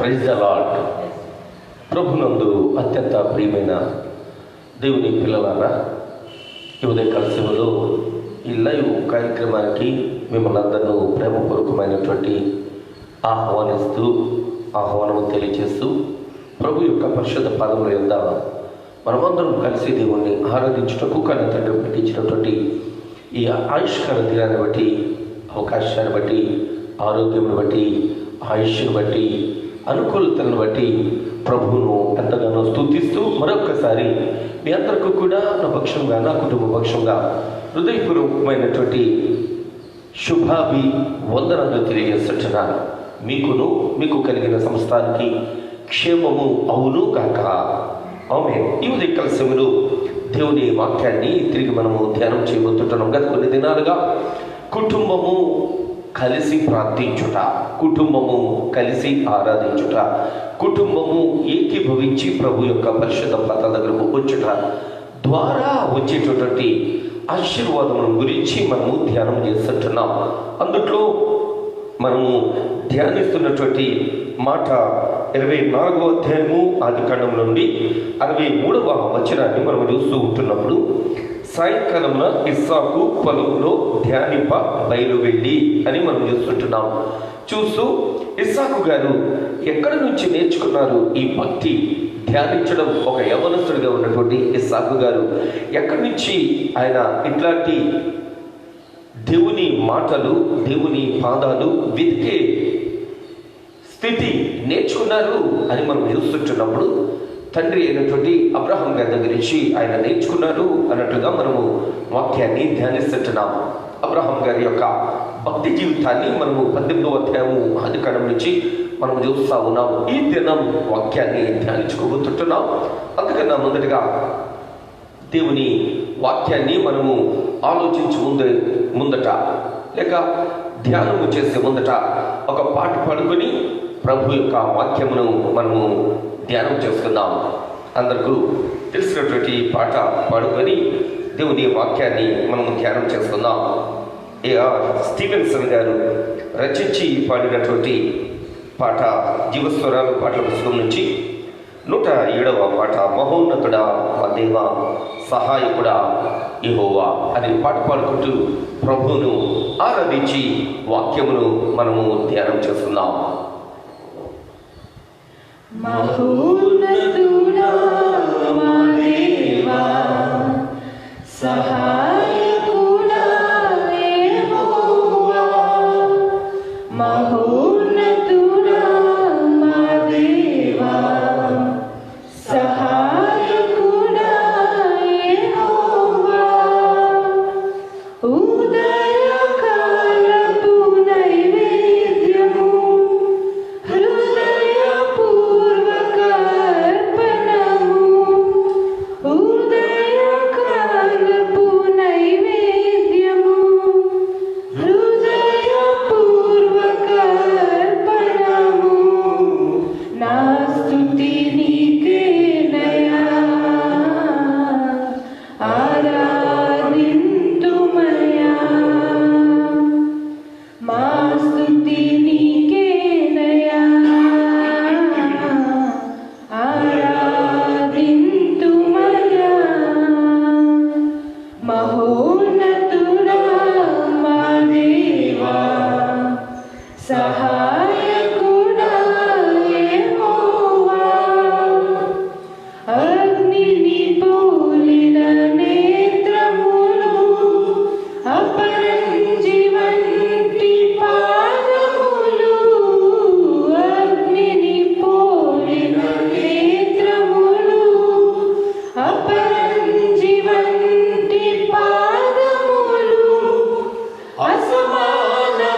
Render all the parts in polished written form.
Praise the lord. ప్రభునందు అత్యంత ప్రియమైన దేవుని పిల్లలారా, ఈ ఉదయకాల సేవలో ఈ లైవ్ కార్యక్రమానికి మిమ్మల్ని అందరినూ ప్రేమపూర్వకమైనటువంటి ఆహ్వానము తెలియజేస్తూ ప్రభు యొక్క పరిశుద్ధ పాదముల యొద్ద మనమందరం కలిసి దేవుణ్ణి ఆరాధించుటకు కన్న తండ్రి పెట్టించినటువంటి ఈ ఆయుష్కర దినాన్ని బట్టి, అవకాశాన్ని బట్టి, ఆరోగ్యం బట్టి, ఆయుష్ను బట్టి, అనుకూలతలను బట్టి ప్రభువును ఎంతగానో స్తుతిస్తూ మరొకసారి మీ అందరికీ కూడా నా పక్షంగా, నా కుటుంబ పక్షంగా హృదయపూర్వకమైనటువంటి శుభాభి వందనాలు తెలియజేస్తున్నాను. మీకు కలిగిన సంస్థానికి క్షేమము అవును కాక. ఆమె ఈ ఉదయకాల సమయంలో దేవుని వాక్యాన్ని తిరిగి మనము ధ్యానం చేయబోతుంటున్నాం. గత కొన్ని దినాలుగా కుటుంబము కలిసి ప్రార్థించుట, కుటుంబము కలిసి ఆరాధించుట, కుటుంబము ఏకీభవించి ప్రభు యొక్క పరిశుద్ధ పాదాల దగ్గరకు వచ్చుట ద్వారా వచ్చేటటువంటి ఆశీర్వాదముల గురించి మనము ధ్యానం చేస్తుంటున్నాం. అందుట్లో మనము ధ్యానిస్తున్నటువంటి మాట 24వ అధ్యాయము ఆదికాండం నుండి 63వ వచనాన్ని మనం చూస్తూ ఉంటున్నప్పుడు, సాయంకాలమున ఇస్సాకు పొలంలో ధ్యానింప బయలువెళ్ళి అని మనం చూస్తుంటున్నాం. చూస్తూ ఇస్సాకు గారు ఎక్కడి నుంచి నేర్చుకున్నారు ఈ భక్తి ధ్యానించడం? ఒక యవనస్తుడిగా ఉన్నటువంటి ఇస్సాకు గారు ఎక్కడి నుంచి ఆయన ఇట్లాంటి దేవుని మాటలు, దేవుని పాదాలు వెతికే స్థితి నేర్చుకున్నారు అని మనం చూస్తుంటున్నప్పుడు, తండ్రి అయినటువంటి అబ్రహాం గారి దగ్గర నుంచి ఆయన నేర్చుకున్నారు అన్నట్లుగా మనము వాక్యాన్ని ధ్యానిస్తుంటున్నాము. అబ్రహాం గారి యొక్క భక్తి జీవితాన్ని మనము 18వ అధ్యాయము ఆదికాండం నుంచి మనము చూస్తూ ఉన్నాము. ఈ దినం వాక్యాన్ని ధ్యానించుకోబోతుంటున్నాం. అందుకన్నా మొదటిగా దేవుని వాక్యాన్ని మనము ఆలోచించి ముందట లేక ధ్యానము చేసే ముందట ఒక పాట పాడుకొని ప్రభు యొక్క వాక్యమును మనము ధ్యానం చేసుకుందాం. అందరికీ తెలిసినటువంటి పాట పాడుకొని దేవుని వాక్యాన్ని మనము ధ్యానం చేసుకుందాం. A.R. స్టీవెన్సన్ గారు రచించి పాడినటువంటి పాట జీవస్వరాలు పాటల పుస్తకం నుంచి 107వ పాట, మహోన్నతుడా మా దేవా సహాయకుడా యెహోవా అని పాట పాడుకుంటూ ప్రభువును ఆరాధించి వాక్యమును మనము ధ్యానం చేస్తున్నాం. మహోన్నతుడా మా దేవా సహాయకుడా యెహోవా, మహోన్నతుడా మా దేవా సహాయకుడా యెహోవా, ఉదయకాలపు నైవేద్యము హృదయపూర్వక అర్పణము, ఉదయకాలపు నైవేద్యము హృదయపూర్వక అర్పణము, నా స్తుతి నీకేనయా ఆరాధింతుమయా, మా స్తుతి నీకేనయా ఆరాధింతుమయా, మహోన్నతుడా మా దేవా సహాయకుడా యెహోవా, అగ్నిని పోలిన నేత్రములు, అపరంజి వంటి పాదములు, అగ్నిని పోలిన నేత్రములు, అపరంజి వంటి పాదములు, అసమానమైన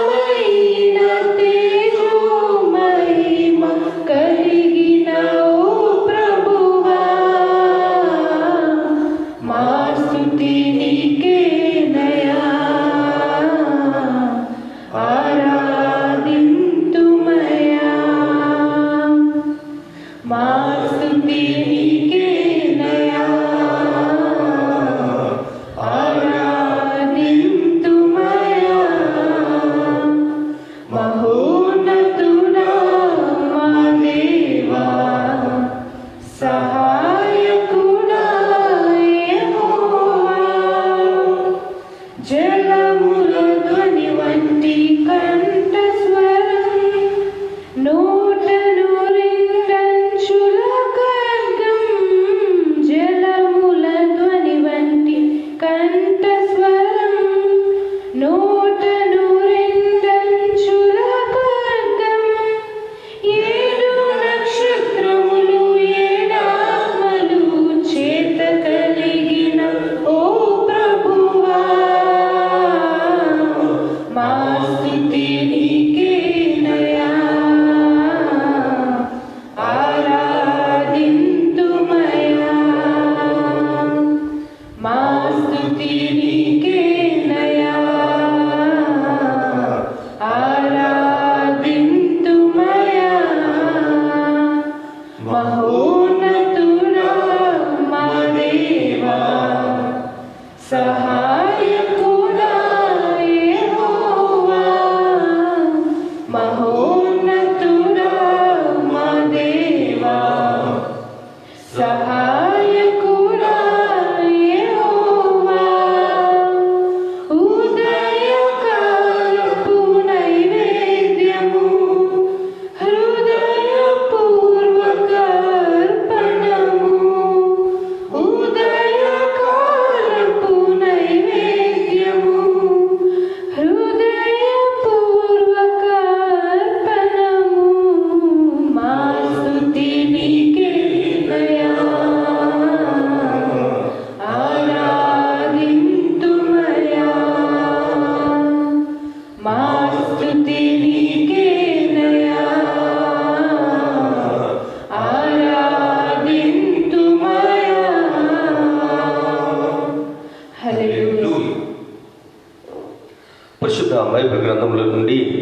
నుండి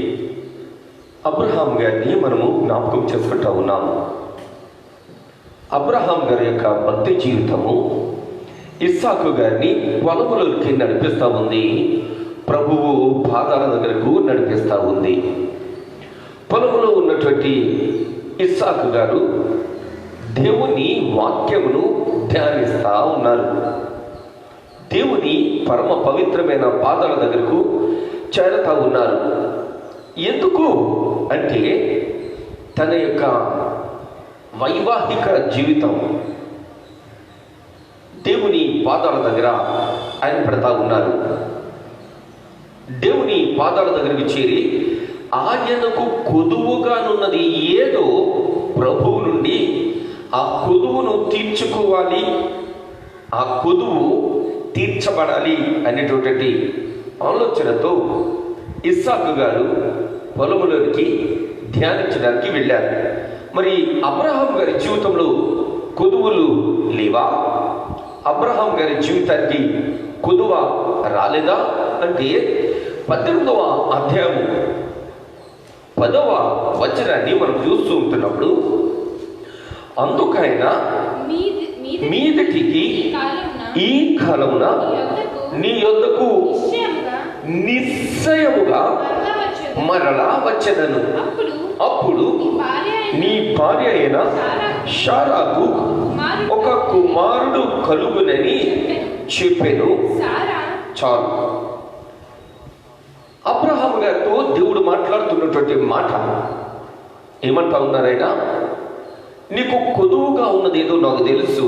అబ్రహాం గారిని మనము జ్ఞాపకం చేసుకుంటూ ఉన్నాము. అబ్రహాం గారి యొక్క భక్తి జీవితము ఇస్సాకు గారిని పొలములోకి నడిపిస్తూ ఉంది, ప్రభువు పాదాల దగ్గరకు నడిపిస్తూ ఉంది. పొలములో ఉన్నటువంటి ఇస్సాకు గారు దేవుని వాక్యమును ధ్యానిస్తూ ఉన్నారు. దేవుని పరమ పవిత్రమైన పాదాల దగ్గరకు చేరుతూ ఉన్నారు. ఎందుకు అంటే తన యొక్క వైవాహిక జీవితం దేవుని పాదాల దగ్గర ఆయన పెడతా ఉన్నారు. దేవుని పాదాల దగ్గరికి చేరి ఆయనకు కొదువుగానున్నది ఏదో ప్రభువు నుండి ఆ కొదువును తీర్చుకోవాలి, ఆ కొదువు తీర్చబడాలి అనేటువంటి ఆలోచనతో ఇస్సాకు గారు పొలములోనికి ధ్యానించడానికి వెళ్ళారు. మరి అబ్రహాం గారి జీవితంలో కొదువులు లేవా? అబ్రహాం గారి జీవితానికి కొదువ రాలేదా అంటే 18వ అధ్యాయము 10వ వచనాన్ని మనం చూస్తూ ఉంటున్నప్పుడు, అందుకైనా మీదటికి ఈ కాలమున నీ యొద్దకు నిశ్చయముగా మరలా వచ్చెదను. అప్పుడు నీ భార్య అయిన శారాకు ఒక కుమారుడు కలుగునని చెప్పెను. చాలు. అబ్రహాం గారితో దేవుడు మాట్లాడుతున్నటువంటి మాట ఏమంటా ఉన్నారైనా, నీకు కొదువుగా ఉన్నది ఏదో నాకు తెలుసు.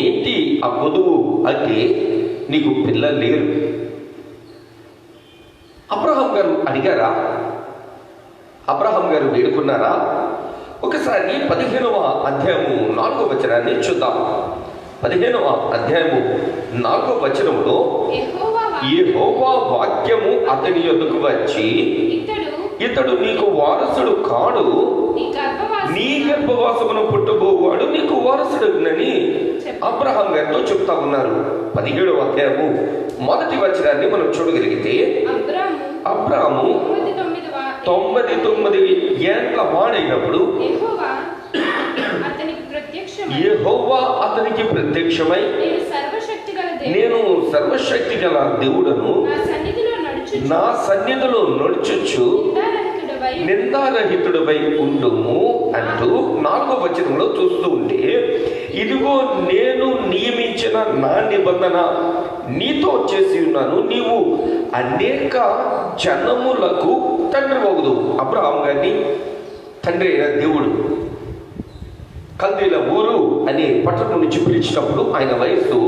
ఏంటి ఆ కొదువు అంటే నీకు పిల్లలు లేరు. అబ్రహాం గారు అడిగారా? అబ్రహాం గారు వేడుకున్నారా? ఒకసారి 15వ అధ్యాయము 4వ వచనాన్ని చూద్దాం. 15వ అధ్యాయము 4వ వచనములో యెహోవా వాక్యము అతని యొద్దకు వచ్చి, ఇతడు నీకు వారసుడు కాడు, నీ గర్భవాసమును పుట్టబోవాడు నీకు వారసుడునని అబ్రహాం గారితో చెప్తా ఉన్నారు. 17వ అధ్యాయము 1వ వచనాన్ని మనం చూడగలిగితే, అబ్రాము 99 ఏళ్ల వాడైనప్పుడు యెహోవా అతనికి ప్రత్యక్షమై, నేను సర్వశక్తి గల దేవుడను, నా సన్నిధిలో నడుచుచు నిందారహితుడవై ఉండుము అంటూ 4వ వచనంలో చూస్తూ ఉంటే, ఇదిగో నేను నియమించిన నా నిబంధన నీతో చేసి ఉన్నాను, నీవు అనేక జనములకు తండ్రి వగుదు. అబ్రహాం గారిని తండ్రి అయిన దేవుడు కల్దీల ఊరు అనే పట్టణం నుంచి పిలిచినప్పుడు ఆయన వయస్సు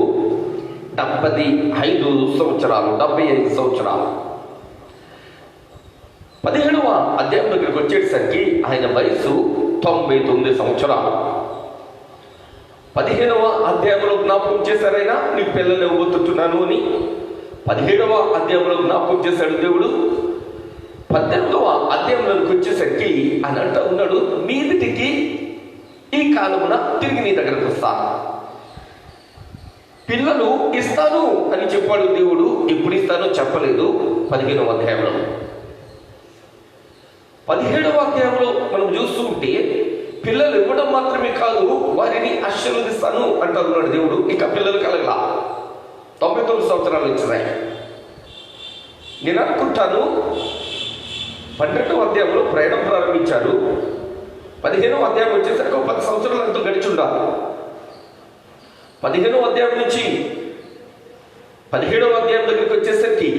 75 సంవత్సరాలు. 17వ అధ్యాయం దగ్గరికి వచ్చేసరికి ఆయన వయస్సు 99 సంవత్సరాలు. 15వ అధ్యాయంలో జ్ఞాపకం చేశారైనా నీకు పిల్లలు ఇవ్వబోతున్నాను అని. 17వ అధ్యాయంలో జ్ఞాపకం చేశాడు దేవుడు. 18వ అధ్యాయంలోకి వచ్చేసరికి ఆయన అంటూ ఉన్నాడు, మీదిటికి ఈ కాలమున తిరిగి నీ దగ్గరకు వస్తాను, పిల్లలు ఇస్తాను అని చెప్పాడు దేవుడు. ఎప్పుడు ఇస్తానో చెప్పలేదు. 15వ అధ్యాయంలో 17వ అధ్యాయంలో మనం చూస్తూ ఉంటే పిల్లలు ఇవ్వడం మాత్రమే కాదు, వారిని ఆశీర్వదిస్తాను అంటున్నాడు దేవుడు. ఇక పిల్లలు కలగలా. 99 సంవత్సరాలు వచ్చినాయి. నేను అనుకుంటాను 12వ అధ్యాయంలో ప్రయాణం ప్రారంభించారు. 15వ అధ్యాయం వచ్చేసరికి 10 సంవత్సరాలు ఎంతో గడిచి ఉండాలి. 15వ అధ్యాయం నుంచి 17వ అధ్యాయం దగ్గరికి వచ్చేసరికి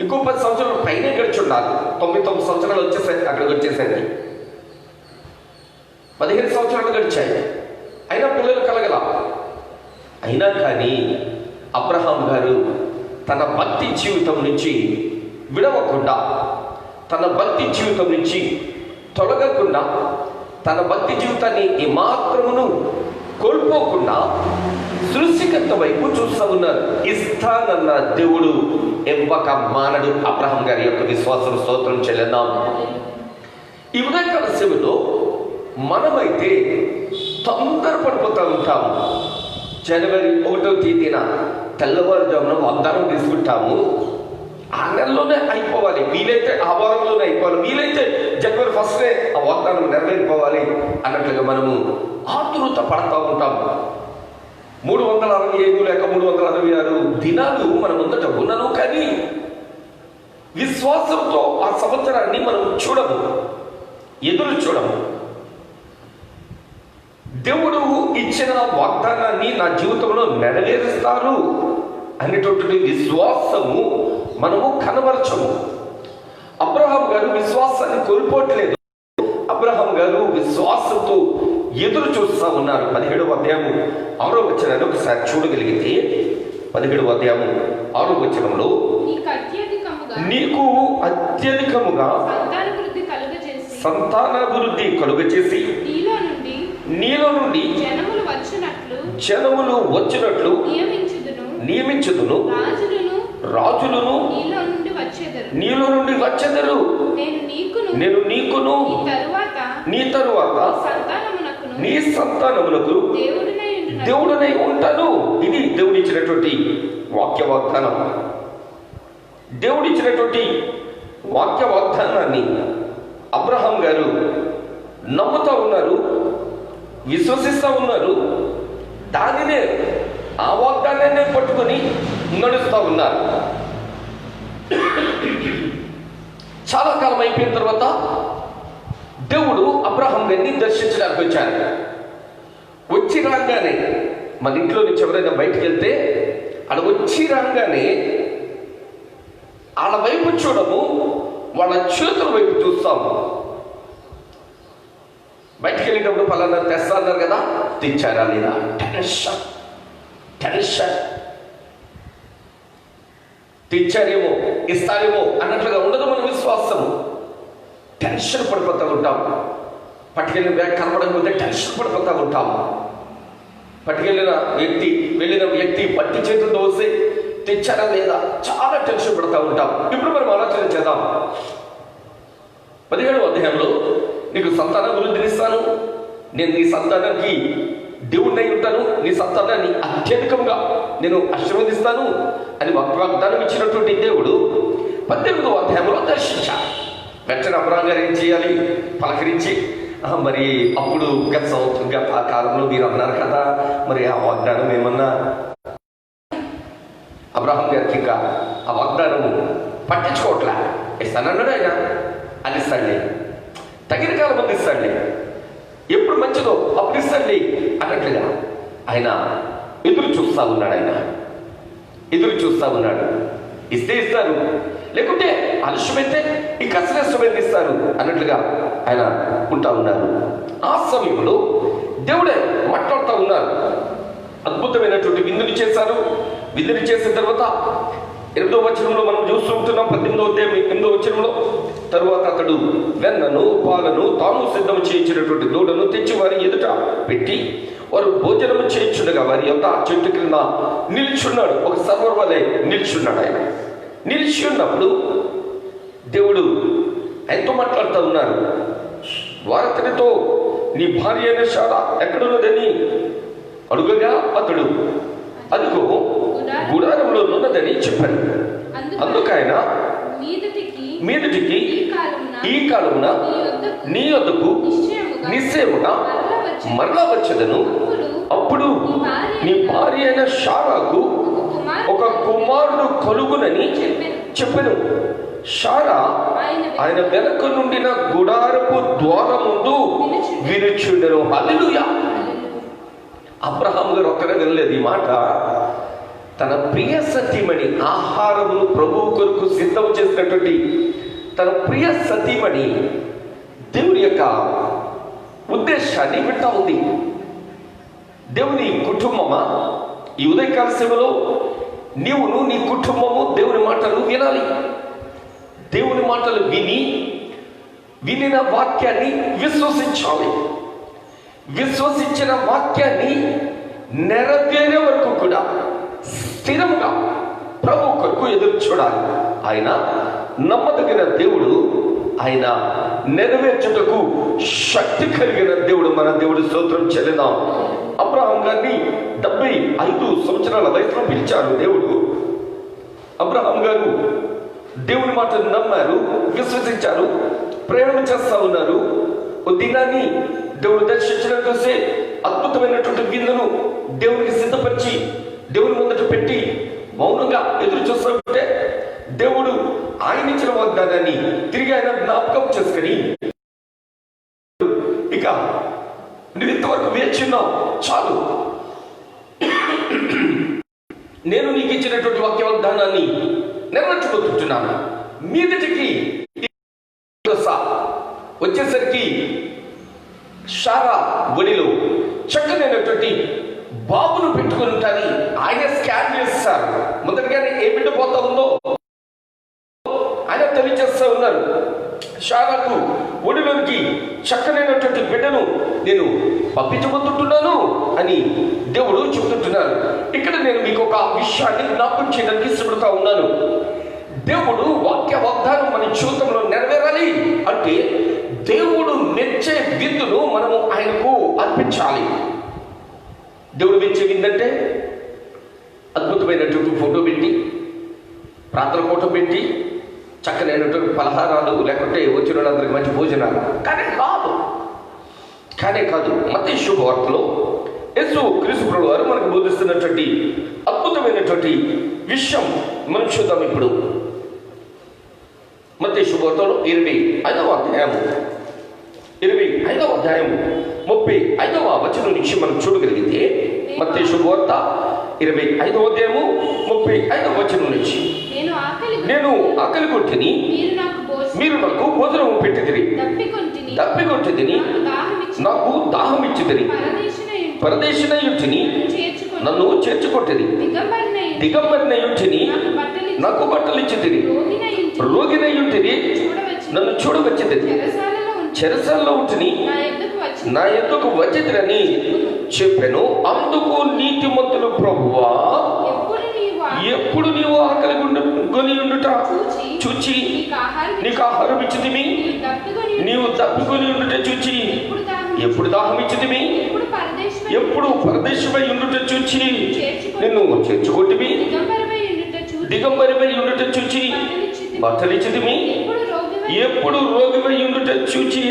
ఇంకో 10 సంవత్సరాలు పైనే గడిచి ఉండాలి. 99 సంవత్సరాలు వచ్చేసరికి అక్కడికి వచ్చేసరికి 15 సంవత్సరాలు గడిచాయి. అయినా పిల్లలు కలగల. అయినా కానీ అబ్రహాం గారు తన భక్తి జీవితం నుంచి విడవకుండా, తన భక్తి జీవితం నుంచి తొలగకుండా, తన భక్తి జీవితాన్ని ఏమాత్రమును కోల్పోకుండా సృష్టికర్త వైపు చూస్తూ ఉన్నారు. ఇస్తానన్న దేవుడు ఎవ్వక మానడు. అబ్రహాం గారి యొక్క విశ్వాసం స్తోత్రం చెల్లిద్దాం. ఈ ఉదయకాల సేవలో మనమైతే తొందరపడిపోతూ ఉంటాము. జనవరి 1వ తేదీన తెల్లవారుజామున వాగ్దానం తీసుకుంటాము. ఆ నెలలోనే అయిపోవాలి. వీలైతే ఆ వారం సంవత్సరంలోనే అయిపోవాలి, వీలైతే జనవరి 1 ఆ వాగ్దానం నెరవేరిపోవాలి అన్నట్లుగా మనము ఆతృత పడతా ఉంటాం. 365 లేక 366 దినాలు మన ముందట ఉన్నను, కానీ విశ్వాసంతో ఆ సంవత్సరాన్ని మనం చూడము, ఎదురు చూడము. దేవుడు ఇచ్చిన వాగ్దానాన్ని నా జీవితంలో నెరవేరుస్తారు అనేటటువంటి విశ్వాసము మనము కనబరచము. అబ్రహాం గారు విశ్వాసాన్ని కోల్పోవట్లేదు. అబ్రహాం గారు విశ్వాసంతో ఎదురు చూస్తా ఉన్నారు. 17వ అధ్యాయము 6వ వచనాన్ని ఒకసారి చూడగలిగితే, 17వ అధ్యాయము 6వ వచనంలో, నీకు అత్యధికముగా సంతానాభివృద్ధి కలుగచేసి నీలో నుండి జనములు వచ్చినట్లు నియమించుదును, రాజులను నీలో నుండి వచ్చెదరు. నేను నీకును నీ తరువాత నీ సంతానమునకు దేవుడనై ఉంటాను. ఇది దేవుడిచ్చినటువంటి వాక్య వాగ్దానం. దేవుడిచ్చినటువంటి వాక్య వాగ్దానాన్ని అబ్రహాం గారు నమ్ముతా ఉన్నారు, విశ్వసిస్తా ఉన్నారు. దానినే, ఆ వాగ్దానాన్నే పట్టుకొని నడుస్తూ ఉన్నారు. చాలా కాలం అయిపోయిన తర్వాత దేవుడు అబ్రహాం గారిని దర్శించడానికి వచ్చారు. వచ్చి రాగానే, మన ఇంట్లో నుంచి ఎవరైనా బయటికి వెళ్తే అలా వచ్చి రాగానే వాళ్ళ వైపు చూడము, వాళ్ళ చేతుల వైపు చూస్తాము. బయటికి వెళ్ళేటప్పుడు పలానా తెస్తా అన్నారు కదా, తెచ్చారా లేదా, టెన్షన్ తెచ్చారేమో ఇస్తారేమో అన్నట్లుగా ఉండదు మన విశ్వాసము. టెన్షన్ పడిపోతూ ఉంటాం. పట్టుకెళ్ళిన బ్యాగ్ కనపడకపోతే టెన్షన్ పడిపోతూ ఉంటాం. వెళ్ళిన వ్యక్తి పట్టి చేతులతో వస్తే తెచ్చారా లేదా చాలా టెన్షన్ పడుతూ ఉంటాం. ఇప్పుడు మనం ఆలోచన చేద్దాం. 17వ అధ్యాయంలో, నీకు సంతాన అభివృద్ధిని ఇస్తాను, నేను నీ సంతానానికి దేవుడినై ఉంటాను, నీ సంతానాన్ని అత్యధికంగా నేను ఆశీర్వదిస్తాను అని వాగ్దానం ఇచ్చినటువంటి దేవుడు 18వ అధ్యాయంలో దర్శించారు. వెంటనే అబ్రహాం గారు ఏం చేయాలి? పలకరించి, మరి అప్పుడు గత కాలంలో మీరు అన్నారు కదా, మరి ఆ వాగ్దానం ఏమన్నా అబ్రహాం గారికి ఇంకా ఆ వాగ్దానము పట్టించుకోవట్లే. ఇస్తానన్నాడు ఆయన, అది ఇస్తాడులే, తగిన కాలం మంది ఇస్తాడులే, ఎప్పుడు మంచిదో అప్పుడు ఇస్తాడులే అన్నట్లుగా ఆయన ఎదురు చూస్తా ఉన్నాడు. ఇస్తే ఇస్తారు, లేకుంటే ఆలస్యమైతే ఈ కసలస్యమైతే ఇస్తారు అన్నట్లుగా ఆయన ఉంటా ఉన్నారు. ఆ సమయంలో దేవుడే మాట్లాడుతూ ఉన్నారు. అద్భుతమైనటువంటి విందుని చేశారు. విందుని చేసిన తర్వాత 8వ వచనంలో మనం చూస్తూ ఉంటున్నాం. 8వ వచనంలో, తరువాత అతడు వెన్నను పాలను తాను సిద్ధం చేయించినటువంటి దూడను తెచ్చి వారి ఎదుట పెట్టి వారు భోజనము చేయించుండగా వారి యొక్క చెట్టు కింద నిల్చున్నాడు. ఒక సర్వర్ వలె నిల్చున్నాడు. ఆయన నిలిచి ఉన్నప్పుడు దేవుడు ఆయనతో మాట్లాడుతూ ఉన్నారు. వారతనితో, నీ భార్య అయిన శారా ఎక్కడున్నదని అడుగగా అతడు, అదిగో గుడారంలో ఉన్నదని చెప్పాను. అందుకైన మీదటికి ఈ కాలమున నీ వద్దకు నిశ్చయముగా మరలా వచ్చేదను. అప్పుడు నీ భార్య అయిన శారాకు ఒక కుమారుడు కలుగునని చెప్పెను. శారా ఆయన వెనక నుండిన గుడారపు ద్వారం ముందు వినుచుండెను. హల్లెలూయా. అబ్రహాం గారు ఒక్కడే వినలేదు ఈ మాట. తన ప్రియ సతీమణి, ఆహారమును ప్రభువు కొరకు సిద్ధం చేసినటువంటి తన ప్రియ సతీమణి దేవుని యొక్క ఉద్దేశాన్ని వింటా ఉంది. దేవుని కుటుంబమా, ఈ ఉదయకాల సేవలో నీవును నీ కుటుంబము దేవుని మాటలు వినాలి. దేవుని మాటలు వినిన వాక్యాన్ని విశ్వసించాలి. విశ్వసించిన వాక్యాన్ని నెరవేరే వరకు కూడా స్థిరంగా ప్రభు కొరకు ఎదురు చూడాలి. ఆయన నమ్మదగిన దేవుడు, ఆయన నెరవేర్చుటకు శక్తి కలిగిన దేవుడు. మన దేవుడు స్తోత్రం చెల్లిదాం. అబ్రహాం గారిని 75 సంవత్సరాల వయసులో పిలిచారు దేవుడు. అబ్రహాం గారు దేవుని మాటను నమ్మారు, విశ్వసించారు, ప్రయాణం చేస్తా ఉన్నారు. ఓ దినాన్ని దేవుడు దర్శించడం చూసే అద్భుతమైనటువంటి విందును దేవునికి సిద్ధపరిచి దేవుని ముందట పెట్టి మౌనంగా ఎదురు చూస్తుంటే దేవుడు ఆయన ఇచ్చిన వాగ్దానాన్ని తిరిగి ఆయన జ్ఞాపకం చేసుకుని, ఇక నువ్వు ఇంతవరకు వేచున్నావు, చాలు, నేను నీకు ఇచ్చినటువంటి వాగ్దానాన్ని నెరవేర్చుకుంటున్నాను. మీదటికి వచ్చేసరికి షారా ఒడిలో చక్కనైనటువంటి బాబును పెట్టుకుని ఉంటాని ఆయన స్కాన్ చేస్తారు. మొదటిగానే ఏ బిడ్డ పోతా ఉందో ఆయన తెలియజేస్తా ఉన్నారు. షారాకు ఒడిలోనికి చక్కనైనటువంటి బిడ్డను నేను పంపించబోతుంటున్నాను అని దేవుడు చెబుతుంటున్నారు. ఇక్కడ నేను మీకు ఒక విషయాన్ని జ్ఞాపకం చేయడానికి ఇష్టపడుతూ ఉన్నాను. దేవుడు వాక్య వాగ్దానం మన జీవితంలో నెరవేరాలి అంటే దేవుడు మెచ్చే విందును మనము ఆయనకు అర్పించాలి. దేవుడు మెచ్చే విందంటే అద్భుతమైనటువంటి ఫోటో పెట్టి, ప్రార్థన ఫోటో పెట్టి, చక్కనైనటువంటి పలహారాలు, లేకుంటే వచ్చిన వాళ్ళందరికీ మంచి భోజనాలు కానే కాదు. మత్తయి శుభవార్తలో యేసు క్రీస్తు ప్రభువు వారు మనకు బోధిస్తున్నటువంటి అద్భుతమైనటువంటి విషయం మనం చూద్దాం. ఇప్పుడు మత్తయి శుభవార్తలో 25వ అధ్యాయము 35వ వచనం నుంచి మనం చూడగలిగితే, మత్తయి శుభవార్త 25వ అధ్యాయము 35వ వచనం నుంచి, నేను ఆకలి కొట్టిని, మీరు నాకు భోజనం పెట్టిదిరి, తప్పికొట్టిదిని, నాకు దాహం ఇచ్చిదిరి, పరదేశినయుటిని, నన్ను చేర్చుకొట్టిది, దిగంబరినయుటిని, నాకు బట్టలు ఇచ్చిదిరి, రోగినయుటిని, నన్ను చూడవచ్చిది, చెరసాలలో ఉంటిని, నా ఎద్దుకు వచ్చిదిరని చెప్పాను. అందుకు నీతిమంతులు, ప్రభువా, ఎప్పుడు నీవు ఆకలి కొని ఉండుట చూచి నీకు ఆహారం ఇచ్చితిమి, నీవు తప్పుకొని ఉండుట చూచి ఎప్పుడు దాహం ఇచ్చితిమి, ఎప్పుడు పరదేశమై ఉండుట చూచి నిన్ను చేర్చుకొట్టిమి, దిగంబరిపై ఉండుట చూచి బట్టలు ఇచ్చితిమి, ఎప్పుడు రోగిపై ఉండుట చూచి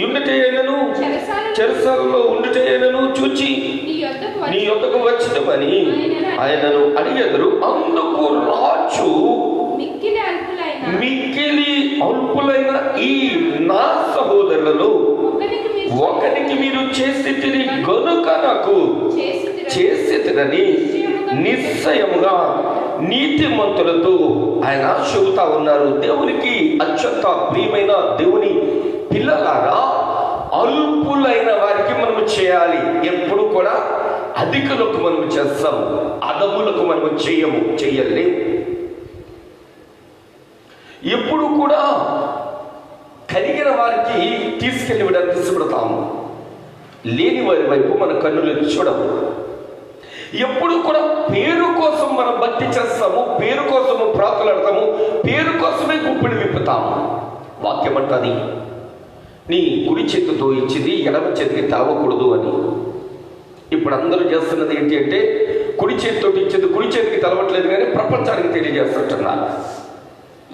ఉండుటైనను, చెరసాలలో ఉండుటైనను చూచి నీ యొద్దకు వచ్చిదమని ఆయనను అడిగెదరు. అందుకు రాజు, మిక్కిలి అల్పులైన ఈ నా సహోదరులలో ఒకరికి మీరు చేసితిరి గనుక నాకు చేసితిరని నిశ్చయముగా నీతిమంతులతో ఆయన చెబుతా ఉన్నారు. దేవునికి అత్యంత ప్రియమైన దేవుని పిల్లలారా, అల్పులైన వారికి మనము చేయాలి. ఎప్పుడు కూడా అధికులకు మనము చేస్తాము, అదములకు మనము చేయలేము. ఎప్పుడు కూడా కలిగిన వారికి తీసుకెళ్ళివ్వడానికి ఇష్టపడతాము, లేని వారి వైపు మన కన్నులు చూడము. ఎప్పుడు కూడా పేరు కోసం మనం భక్తి చేస్తాము, పేరు కోసము ప్రాకులాడతాము, పేరు కోసమే గుప్పిడి విప్పుతాము. వాక్యం అంటది, నీ కుడి చేతితో ఇచ్చింది ఎడమ చేతికి తలవకూడదు అని. ఇప్పుడు అందరూ చేస్తున్నది ఏంటి అంటే, కుడి చేతితో ఇచ్చింది కుడి చేతికి తలవట్లేదు కానీ ప్రపంచానికి తెలియజేస్తుంటున్నారు.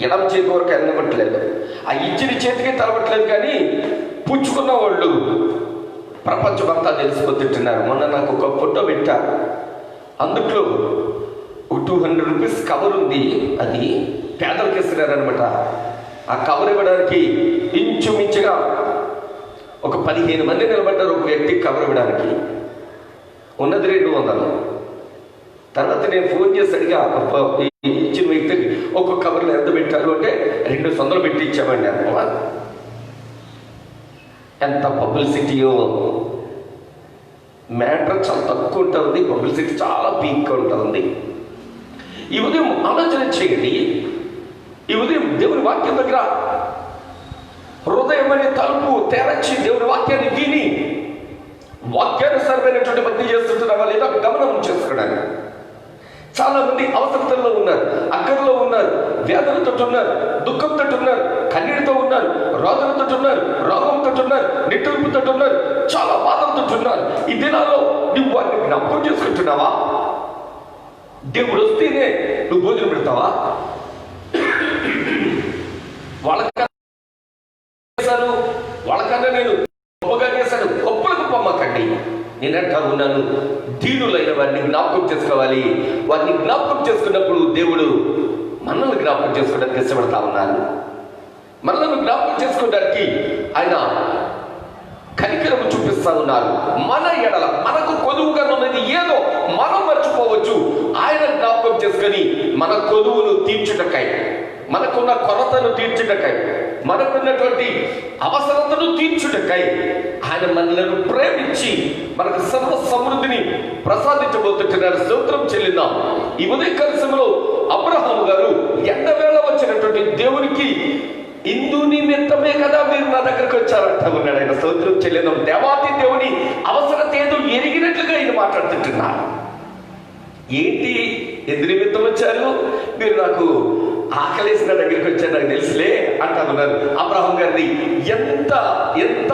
ఎడమ చేతి వరకు వెళ్ళవట్లేదు, ఆ ఇచ్చిన చేతికి తలవట్లేదు కానీ పుచ్చుకున్న వాళ్ళు ప్రపంచమంతా తెలిసిపోతుంటున్నారు. మొన్న నాకు ఒక ఫోటో పెట్టారు, అందుట్లో 200 రూపీస్ కవర్ ఉంది, అది పేదలకు ఇస్తున్నారు అనమాట. ఆ కవర్ ఇవ్వడానికి ఇంచుమించుగా ఒక 15 మంది నిలబడ్డారు ఒక వ్యక్తికి కవర్ ఇవ్వడానికి. ఉన్నది 200. తర్వాత నేను ఫోన్ చేసి అడిగా, ఇచ్చిన వ్యక్తికి ఒక్కొక్క కవర్లో ఎంత పెట్టారు అంటే 200 పెట్టి ఇచ్చామండి. ఎంత పబ్లిసిటీయో. మ్యాటర్ చాలా తక్కువ ఉంటుంది, పబ్లిసిటీ చాలా పీక్గా ఉంటుంది. ఈ ఉదయం ఆలోచన చేయండి. ఈ ఉదయం దేవుని వాక్యం దగ్గర హృదయం అనే తలుపు తెరచి దేవుని వాక్యాన్ని విని వాక్యానుసారమైనటువంటి భక్తి చేస్తుంటున్నావా లేదా గమనం చేసుకోవడానికి. చాలా మంది అవసరతల్లో ఉన్నారు, అక్కర్లో ఉన్నారు, వేదనతో ఉన్నారు, దుఃఖంతో ఉన్నారు, కన్నీటితో ఉన్నారు, రోదనతో ఉన్నారు, రోగంతో ఉన్నారు, నిట్టూర్పుతో ఉన్నారు, చాలా బాధలతో ఉన్నారు. ఈ దినాల్లో నువ్వు వారిని జ్ఞాపకం చేసుకుంటున్నావా? దేవుడు వస్తేనే నువ్వు భోజనం పెడతావా? వాళ్ళకన్నా నేను గొప్పగా చేశాను, గొప్పలకు పొమ్మకండి. నేనంటా ఉన్నాను, దీనులైన వారిని జ్ఞాపకం చేసుకోవాలి. వారిని జ్ఞాపకం చేసుకున్నప్పుడు దేవుడు మనల్ని జ్ఞాపకం చేసుకోవడానికి ఇష్టపడతా ఉన్నాను. మనల్ని జ్ఞాపకం చేసుకోవడానికి ఆయన కనికరము చూపిస్తా ఉన్నారు. మన ఎడల మనకు కొదువుగా ఉన్నది ఏదో మనం మర్చిపోవచ్చు. ఆయన జ్ఞాపకం చేసుకొని మన కొదువును తీర్చుటకై, మనకున్న కొరతను తీర్చుటకై, మనకున్నటువంటి అవసరతను తీర్చుటకై ఆయన మనలను ప్రేమించి మనకు సర్వ సమృద్ధిని ప్రసాదించబోతుంటున్నారు. స్తోత్రం చెల్లిద్దాం. ఈ ఉదయకాల సమయంలో అబ్రహాము గారు ఎండవేళ వచ్చినటువంటి దేవునికి ఇందు నిమిత్తమే కదా మీరు నా దగ్గరకు వచ్చారంట ఉన్నాడు ఆయన. స్తోత్రం చెల్లిద్దాం. దేవాది దేవుని అవసరత ఏదో ఎరిగినట్లుగా ఆయన మాట్లాడుతుంటున్నారు. ఏంటి, ఎందు నిమిత్తం వచ్చారు? మీరు నాకు ఆకలేసిన దగ్గరికి వచ్చారు, నాకు తెలుసులే అంటున్నారు. అబ్రహాం గారిని ఎంత ఎంత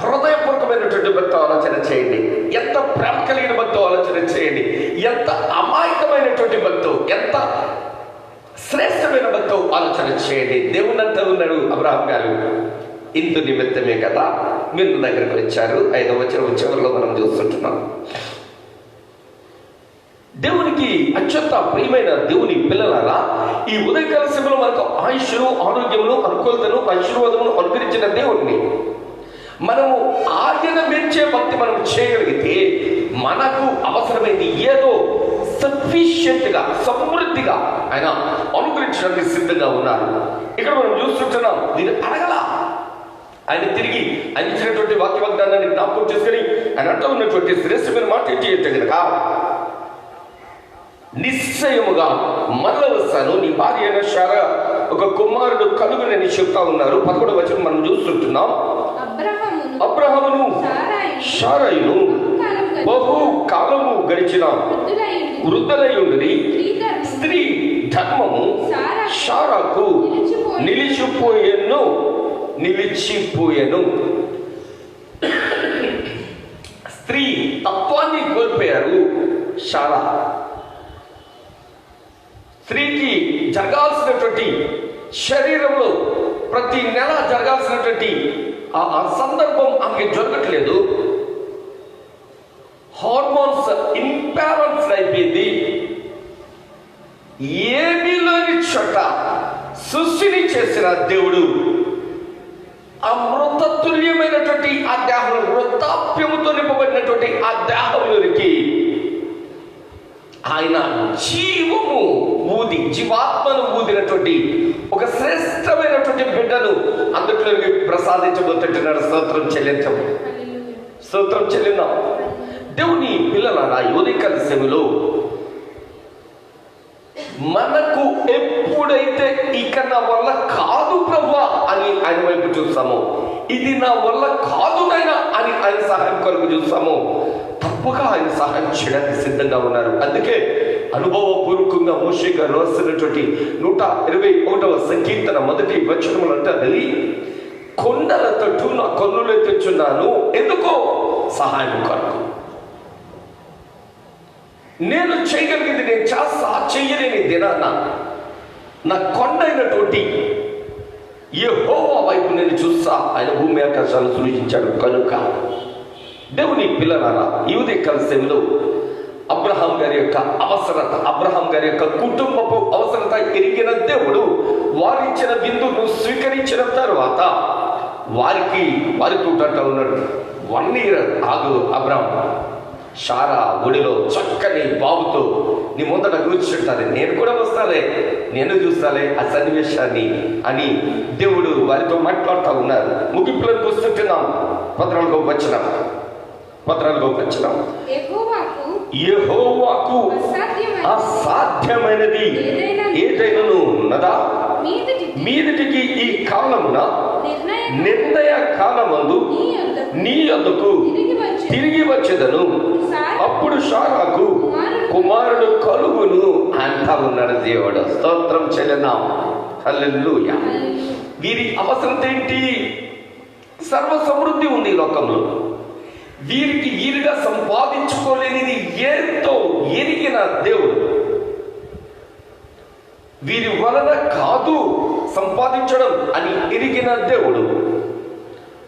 హృదయపూర్వకమైనటువంటి భక్తి ఆలోచన చేయండి, ఎంత ప్రేమ కలిగిన భక్తి ఆలోచన చేయండి, ఎంత అమాయకమైనటువంటి భక్తో, ఎంత శ్రేష్టమైన భక్తో ఆలోచన చేయండి. దేవుని అంతా ఉన్నాడు అబ్రహాం గారు. ఇందు నిమిత్తమే కదా మీరు దగ్గరకు వచ్చారు. 5వ వచనం చివరిలో మనం చూస్తుంటున్నాం. దేవునికి అత్యంత ప్రియమైన దేవుని పిల్లలారా, ఈ ఉదయకాల సమయంలో మనకు ఆయుష్ను, ఆరోగ్యమును, అనుకూలతను, ఆశీర్వాదమును అనుగ్రహించిన దేవుడిని మనము ఆయన మెచ్చే భక్తి మనం చేయగలిగితే మనకు అవసరమైంది ఏదో సఫిషియెంట్ గా, సమృద్ధిగా ఆయన అనుగ్రహించడానికి సిద్ధంగా ఉన్నారు. ఇక్కడ మనం చూస్తుంటున్నాం, దీన్ని అడగల ఆయన తిరిగి ఆయన ఇచ్చినటువంటి వాక్య వాగ్దానాన్ని జ్ఞాపకం చేసుకుని ఆయన అంటూ ఉన్నటువంటి శ్రేష్టమైన మాట ఏంటి అంటే కనుక, నిశ్చయముగా మరల వస్తాను, నీ భార్య అయిన శారా ఒక కుమారుడు కలుగునని చెప్తా ఉన్నారు. 11వ వచనం మనం చూస్తుంటున్నాం. అబ్రహామును శారయును బహు కాలము గడిచిన వృద్ధులై ఉండి స్త్రీ ధర్మము శారాకు నిలిచిపోయెను. స్త్రీ తత్వాన్ని కోల్పోయారు శారా. స్త్రీకి జరగాల్సినటువంటి, శరీరంలో ప్రతి నెల జరగాల్సినటువంటి ఆ సందర్భం ఆమె జరగట్లేదు. హార్మోన్స్ ఇంబ్యాలెన్స్ అయిపోయింది. ఏమీ లేని చోట సృష్టిని చేసిన దేవుడు ఆ మృతతుల్యమైనటువంటి ఆ దేహం, వృద్ధాప్యముతో నింపబడినటువంటి ఆ దేహంలోనికి ఆయన జీవము ఊది, జీవాత్మను ఊదినటువంటి ఒక శ్రేష్టమైనటువంటి బిడ్డను అందులోకి ప్రసాదించబోతుంటున్నాడు. స్తోత్రం చెల్లిద్దాం. దేవుని పిల్లలారా, ఉదయకాల సమయంలో మనకు ఎప్పుడైతే ఇక నా వల్ల కాదు ప్రభువా అని ఆయన వైపు చూస్తామో, ఇది నా వల్ల కాదు నాయనా అని ఆయన సహాయం కొరకు చూస్తామో, తప్పగా ఆయన సహాయం చేయడానికి సిద్ధంగా ఉన్నారు. అందుకే అనుభవపూర్వకంగా మోషే గారు రాసినటువంటి 121వ సంకీర్తన 1వ వచనములు అంటారు, కొండల తట్టు నా కన్నులు తెచ్చున్నాను, ఎందుకో సహాయం కొరకు. నేను చేయగలిగింది నేను చేస్తా, చెయ్యలేని దినాన నా కొండైనటువంటి యెహోవా వైపు నేను చూస్తా. ఆయన భూమి ఆకాశాలు సృజించాడు కనుక. దేవుని పిల్లలారా, ఈ ఉదయకాల సమయంలో అబ్రహాం గారి యొక్క అవసరత, అబ్రహాం గారి యొక్క కుటుంబపు అవసరత ఎరిగిన దేవుడు వారిచ్చిన విందును స్వీకరించిన తర్వాత వారితో అంటూ ఉన్నాడు, 1 year ఆగు అబ్రహాం, శారా ఒడిలో చక్కని బాబుతో నీ ముందట కూర్చుంటాను, నేను కూడా వస్తాలే, నేను చూస్తాలే ఆ సన్నివేశాన్ని అని దేవుడు వారితో మాట్లాడుతూ ఉన్నారు. ముగింపులకు వస్తుంటున్నాం. 14వ వచనం యెహోవాకు అసాధ్యమైనది ఏదైనాను ఉన్నదా? మీదిటికి ఈ కాలమున నిర్ణయ కాలమందు నీ యొద్దకు తిరిగి వచ్చేదను, అప్పుడు శారాకు కుమారుడు కలుగును అంటా ఉన్నాడు దేవుడు. స్తోత్రం చెల్లిద్దాం. హల్లెలూయా. వీరి అవసరం ఏంటి? సర్వ సమృద్ధి ఉంది ఈ లోకంలో. వీరికి వీరుగా సంపాదించుకోలేనిది ఎంతో ఎరిగిన దేవుడు వీరి వలన కాదు సంపాదించడం అని ఎరిగిన దేవుడు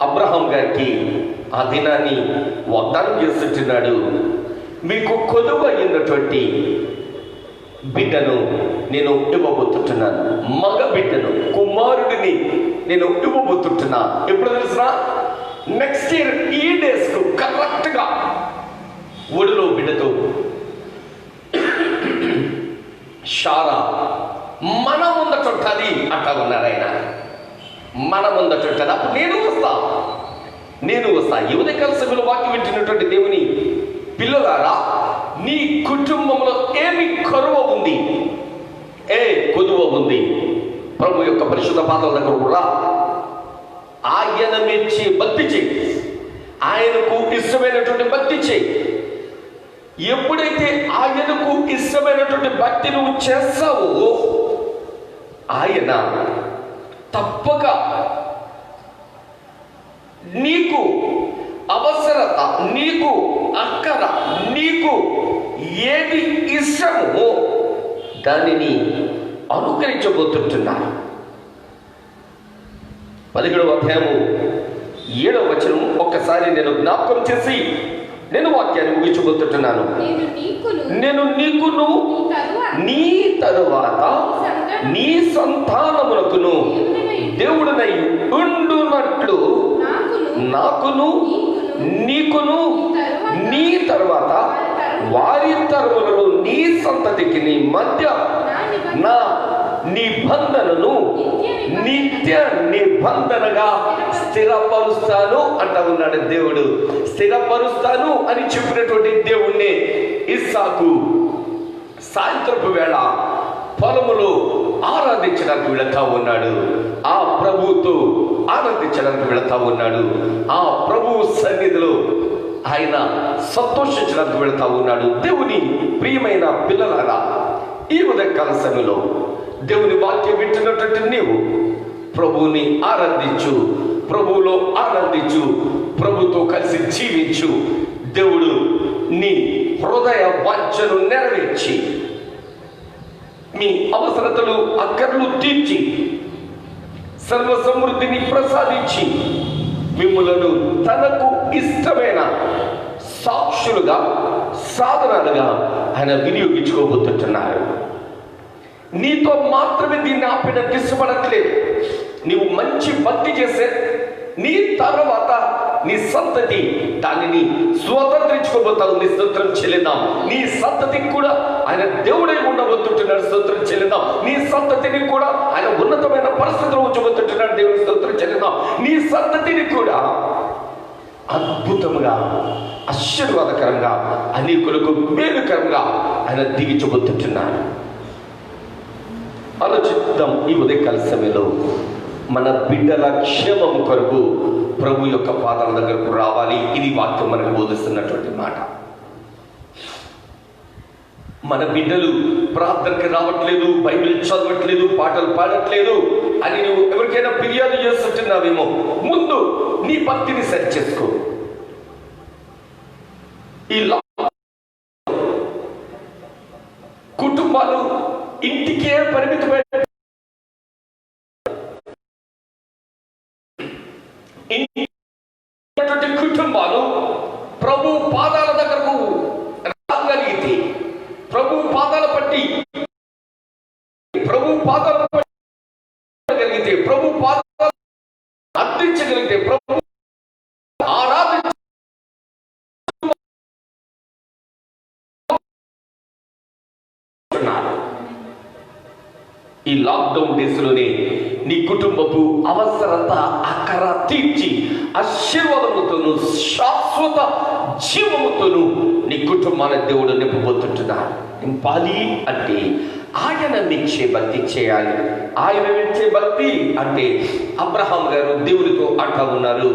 అబ్రహాం గారికి ఆ దినాన్ని వాగ్దానం చేస్తున్నాడు. మీకు కొదువు అయినటువంటి బిడ్డను నేను ఇవ్వబోతుంటున్నాను, మగ బిడ్డను, కుమారుడిని నేను ఇవ్వబోతుంటున్నా. ఎప్పుడు తెలిసిన నెక్స్ట్ ఇయర్ ఈ డేస్ కు కరెక్ట్ గా ఒడిలో బిడ్డతో షారా మన ముందట ఉంటుంది అంటా ఉన్నారు ఆయన. మన ముందట ఉంటుంది. అప్పుడు నేను వస్తా. యువత కలిసి వాక్యం వింటున్నటువంటి దేవుని పిల్లలారా, నీ కుటుంబంలో ఏమి కరువ ఉంది, కొదువ ఉంది, ప్రభు యొక్క పరిశుద్ధ పాదాల దగ్గర కూడా ఆయన మెచ్చి భక్తి చేయి, ఆయనకు ఇష్టమైనటువంటి భక్తి చేయి. ఎప్పుడైతే ఆయనకు ఇష్టమైనటువంటి భక్తి నువ్వు చేస్తావో ఆయన తప్పక నీకు అవసరత, నీకు అక్కర, నీకు ఏది ఇష్టమో దానిని అనుకరించబోతుంటున్నారు. 17వ అధ్యాయము 7వ వచనం ఒక్కసారి నేను జ్ఞాపకం చేసి నేను వాక్యాన్ని ముగించబోతుంటున్నాను. నేను నీకును నీ తరువాత నీ సంతానమునకును దేవుడినై ఉండునట్లు నాకును నీకును నీ తరువాత వారి తరములలో నీ సంతతికి నీ మధ్య నా నిబంధనను నిత్య నిబంధనగా స్థిరపరుస్తాను అంటా ఉన్నాడు దేవుడు. స్థిరపరుస్తాను అని చెప్పినటువంటి దేవుణ్ణి ఇస్సాకు సాయంత్రపు వేళ పొలములో ఆరాధించడానికి వెళతా ఉన్నాడు. ఆ ప్రభువుతో ఆనందించడానికి వెళతా ఉన్నాడు. ఆ ప్రభువు సన్నిధిలో ఆయన సంతోషించడానికి వెళతా ఉన్నాడు. దేవుని ప్రియమైన పిల్లలారా, ఈ ఉదయకాల సమయంలో దేవుని వాక్యం వింటున్నటువంటి నీవు ప్రభువుని ఆరాధించు, ప్రభువులో ఆనందించు, ప్రభుతో కలిసి జీవించు. దేవుడు నీ హృదయ వాంఛను నెరవేర్చి మీ అవసరతలు అక్కర్లు తీర్చి సర్వ సమృద్ధిని ప్రసాదించి మిమ్ములను తనకు ఇష్టమైన సాక్షులుగా, సాధనాలుగా ఆయన వినియోగించుకోబోతుంటున్నారు. నీతో మాత్రమే దీన్ని ఆపేటట్టు ఇష్టపడట్లేదు. నీవు మంచి భక్తి చేసే నీ తర్వాత నీ సంతతి దానిని స్వతంత్రించుకోబోతావు. నీ స్తోత్రం చెల్లిద్దాం. నీ సంతతికి కూడా ఆయన దేవుడై ఉండబోతుంటున్నాడు. స్తోత్రం చెల్లిద్దాం. నీ సంతతిని కూడా ఆయన ఉన్నతమైన పరిస్థితులు ఉంచబోతుంటున్నాడు. దేవుని స్తోత్రం చెల్లిద్దాం. నీ సంతతిని కూడా అద్భుతంగా, ఆశీర్వాదకరంగా, అనేకులకు మేలుకరంగా ఆయన దిగించబోతుంటున్నాడు. ఆలోచిద్దాం. ఈ ఉదయకాల సమయంలో మన బిడ్డల క్షేమం కొరకు ప్రభు యొక్క పాదాల దగ్గరకు రావాలి. ఇది వాక్యం మనకు బోధిస్తున్నటువంటి మాట. మన బిడ్డలు ప్రార్థనకి రావట్లేదు, బైబిల్ చదవట్లేదు, పాటలు పాడట్లేదు అని నువ్వు ఎవరికైనా ఫిర్యాదు చేస్తుంటున్నావేమో, ముందు నీ భక్తిని సరి చేసుకో. ఈ కుటుంబాలు ఇంటికే పరిమితమైన కుటుంబాలు ప్రభు పాదాల దగ్గరకు రాగలిగితే, ప్రభు పాదాల పట్టి ప్రభు పాదాల పట్టగలిగితే, ప్రభు పాదాలు అర్థించగలిగితే, ప్రభు ఆరాధించ ఈ లాక్డౌన్ డేస్ లోనే నీ కుటుంబపు అవసరత అక్కర తీర్చి ఆశీర్వాదముతోను శాశ్వత జీవముతోను నీ కుటుంబాన్ని దేవుడు నింపబోతుంటున్నాడు. నింపాలి అంటే ఆయన మెచ్చే భక్తి చేయాలి. ఆయన మెచ్చే భక్తి అంటే అబ్రహాం గారు దేవుడితో అంటా ఉన్నారు.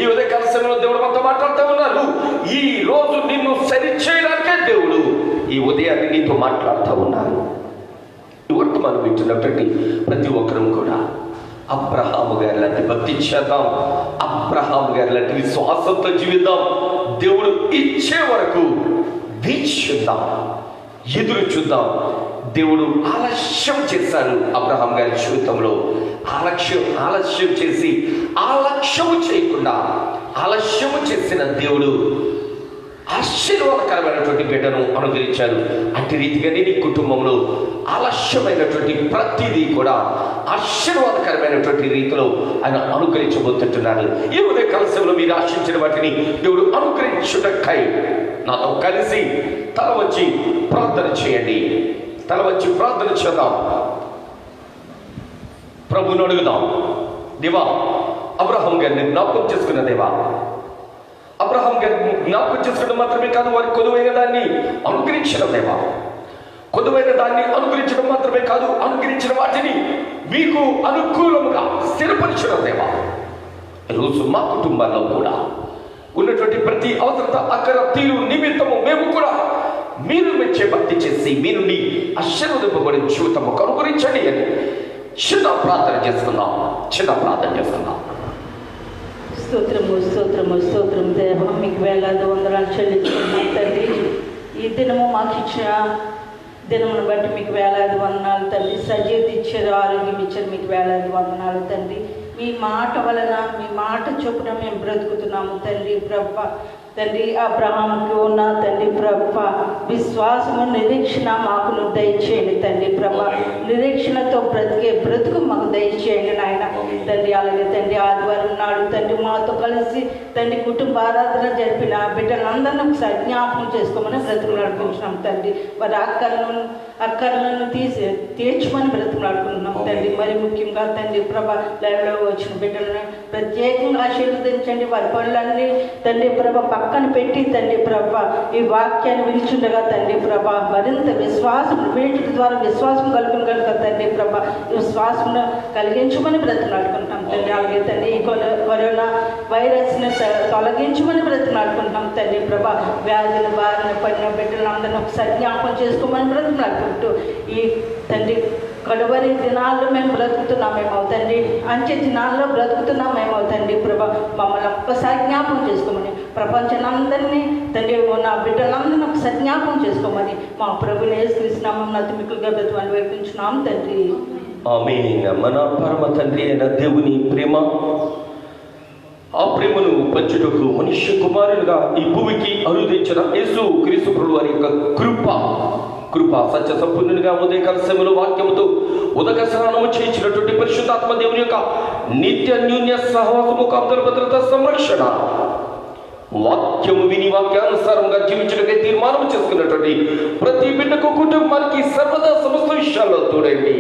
ఈ ఉదయకాల సమయంలో దేవుడు మనతో మాట్లాడుతూ ఉన్నారు. ఈ రోజు నిన్ను సరి చేయడానికే దేవుడు ఈ ఉదయాన్ని నీతో మాట్లాడుతూ ఉన్నారు. ఈ వర్తమానం వింటున్నటువంటి ప్రతి ఒక్కరూ కూడా అబ్రహాము గారి లాంటి భక్తి చేద్దాం. అబ్రహాము గారి లాంటి విశ్వాసంతో జీవిద్దాం. దేవుడు ఇచ్చే వరకు వీక్షిద్దాం. ఎదురు చూద్దాం. దేవుడు ఆలస్యం చేశారు అబ్రహాం గారి జీవితంలో. ఆలస్యం చేసి ఆలస్యము చేయకుండా ఆలస్యము చేసిన దేవుడు ఆశీర్వాదకరమైనటువంటి బిడ్డను అనుగ్రహించారు. అట్టి రీతిగానే నీ కుటుంబంలో ఆలస్యమైనటువంటి ప్రతిదీ కూడా ఆశీర్వాదకరమైనటువంటి రీతిలో ఆయన అనుగ్రహించబోతుంటున్నారు. ఈ ఉదయ కాలంలో మీరు ఆశించిన వాటిని దేవుడు అనుగ్రహించుటకై నాతో కలిసి తల వచ్చి ప్రార్థన చేయండి. తల వచ్చి ప్రార్థన చేద్దాం. ప్రభువును అడుగుదాం. దేవా, అబ్రహాం గారిని జ్ఞాపకం చేసుకున్న దేవా, అబ్రహాం గారిని జ్ఞాపకం చేసుకోవడం మాత్రమే కాదు, వారి కొదువైన దాన్ని అనుగ్రహించడం దేవా. కొదువైన దాన్ని అనుగ్రహించడం మాత్రమే కాదు, అనుగ్రహించిన వాటిని మీకు అనుకూలముగా స్థిరపరచడం దేవా. ఈరోజు మా కుటుంబాల్లో కూడా ఉన్నటువంటి ప్రతి అవసరత అక్కర తీరు నిమిత్తము మేము కూడా మీరు మెచ్చే భక్తి చేసి మీ నుండి ఆశీర్వదింపబడే జీవితము కనుగొరించండి అని చిన్న ప్రార్థన చేసుకుందాం. స్తోత్రము స్తోత్రము స్తోత్రం దేవ, మీకు వేలాది వందనాలు చెల్లించుకున్నాం తండ్రి. ఈ దినము మాకు ఇచ్చిన దినమును బట్టి మీకు వేలాది వందనాలు తండ్రి. సజీవత ఇచ్చారు, ఆరోగ్యం ఇచ్చారు, మీకు వేలాది వందనాలు తండ్రి. మీ మాట వలన, మీ మాట చొప్పున మేము బ్రతుకుతున్నాము తండ్రి. ప్రభ తండ్రి, అబ్రహాముకి ఉన్న తండ్రి ప్రభ విశ్వాసము, నిరీక్షణ మాకు దయచేయండి తండ్రి. ప్రభ నిరీక్షణతో బ్రతుకు మాకు దయచేయండి నాయన తండ్రి. అలాగే తండ్రి, ఆదివారం నాడు తండ్రి మాతో కలిసి తండ్రి కుటుంబ ఆరాధన జరిపిన బిడ్డలందరినీ ఒకసారి జ్ఞాపకం చేసుకోమని బ్రతుకు నడుపుకుంటున్నాం తండ్రి. వారి అక్కర్లను తీర్చమని బ్రతుకు నడుపుకుంటున్నాం తండ్రి. మరి ముఖ్యంగా తండ్రి ప్రభ లైవ్లో వచ్చిన బిడ్డలను ప్రత్యేకంగా ఆశీర్వదించండి. వారి పనులన్నీ తండ్రి ప్రభ పక్కన పెట్టి తండ్రి ప్రభ ఈ వాక్యాన్ని వినిచుండగా తండ్రి ప్రభ మరింత విశ్వాసం వీటి ద్వారా విశ్వాసం కలుగును కనుక తండ్రి ప్రభ విశ్వాసమును కలిగించమని బ్రతిమాడుకుంటాం తండ్రి. అలాగే తండ్రి ఈ కరోనా వైరస్ని తొలగించమని బ్రతిమాడుకుంటాం తండ్రి ప్రభ. వ్యాధుల బారిన పడిన బిడ్డలందరినీ ఒకసారి జ్ఞాపకం చేసుకోమని బ్రతిమాడుకుంటూ ఈ తండ్రి కడువరి దినాల్లో మేము బ్రతుకుతున్నామేమో తండ్రి, అంచె దినాల్లో బ్రతుకుతున్నామేమో తండ్రి ప్రభ. మమ్మల్ని ఒక్కసారి జ్ఞాపకం చేసుకోమని, ప్రపంచానందరినీ తండ్రి నా బిడ్డలందరినీ ఒకసారి జ్ఞాపకం చేసుకోమని మా ప్రభుని యేసుక్రీస్తునామమున అతిమిక్కులుగా బ్రతుకుని వేడుకుంటున్నాం తండ్రి. ఆమేన్. మన పరమ తండ్రి అయిన దేవుని ప్రేమ, ఆ ప్రేమను పంచుటకు మనుష్య కుమారులుగా ఈ భూమికి అరుదించిన యేసు క్రీస్తు ప్రభువు వారి యొక్క కృప సత్య సంపూర్ణునిగా ఉదయకాల సమయంలో వాక్యముతో ఉదక స్నానము చేయించినటువంటి పరిశుద్ధాత్మ దేవుని యొక్క నిత్య అన్యోన్య సహవాసము, కాపుదల, భద్రత, సంరక్షణ, వాక్యము విని వాక్యానుసారంగా జీవించడానికి తీర్మానం చేసుకున్నటువంటి ప్రతి బిడ్డకు, కుటుంబానికి సర్వదా సమస్త విషయాల్లో తోడండి.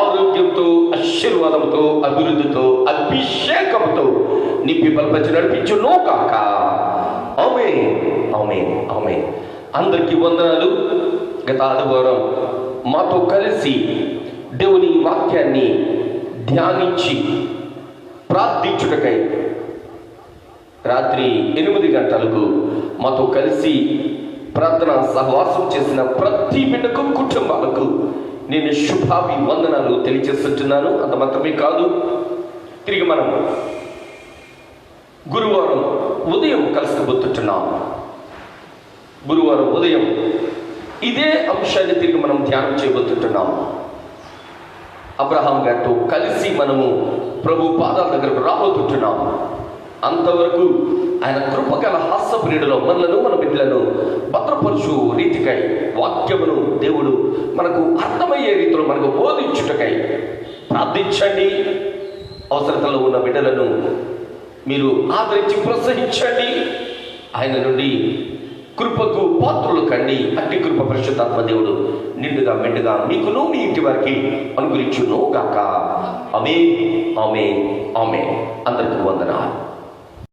ఆరోగ్యంతో, ఆశీర్వాదంతో, అభివృద్ధితో, అభిషేకంతో నింపి బలపరిచి నడిపించును కాక. ఆమేన్, ఆమేన్, ఆమేన్. అందరికీ వందనాలు. గత ఆదివారం మాతో కలిసి దేవుని వాక్యాన్ని ధ్యానించి ప్రార్థించుటకై రాత్రి 8 గంటలకు మాతో కలిసి ప్రార్థన సహవాసం చేసిన ప్రతి బిడ్డకు, కుటుంబాలకు నేను శుభాభివందనాలు తెలియజేస్తున్నాను. అంత మాత్రమే కాదు, తిరిగి మనం గురువారం ఉదయం కలుసుకోబోతున్నాం. గురువారం ఉదయం ఇదే అంశాన్ని తిరిగి మనం ధ్యానం చేయబోతున్నాం. అబ్రహాం గారితో కలిసి మనము ప్రభు పాదాల దగ్గరకు రాబోతున్నాం. అంతవరకు ఆయన కృపగల హాస్యప్రియుడిలో మనలను, మన బిడ్డలను భద్రపరచు రీతికై వాక్యమును దేవుడు మనకు అర్థమయ్యే రీతిలో మనకు బోధించుటకై ప్రార్థించండి. అవసరతలో ఉన్న బిడ్డలను మీరు ఆదరించి ప్రోత్సహించండి. ఆయన నుండి కృపకు పాత్రలు కండి. అట్టి కృప పరిశుద్ధాత్మ దేవుడు నిండుగా మెండుగా మీకును మీ ఇంటి వారికి అనుగ్రహించును గాక. ఆమేన్, ఆమేన్, ఆమేన్. అందరికీ వందనాలు.